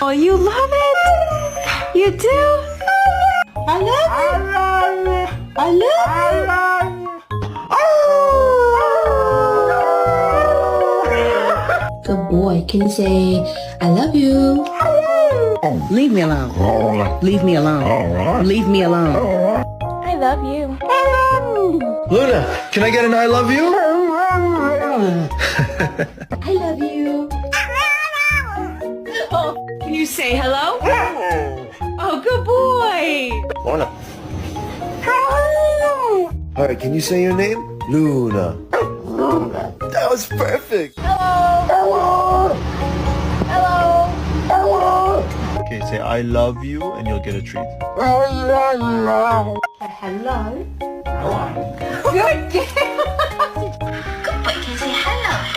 Oh, you love it? You do? I love it. I love it. Good boy. Can you say, I love you? Leave me alone. Leave me alone. Leave me alone. I love you. Luna, can I get an I love you? I love you. Oh, can you say hello? Oh, good boy. Luna. All right, can you say your name? Luna. That was perfect. Hello. Okay, say I love you and you'll get a treat. Hello. Good.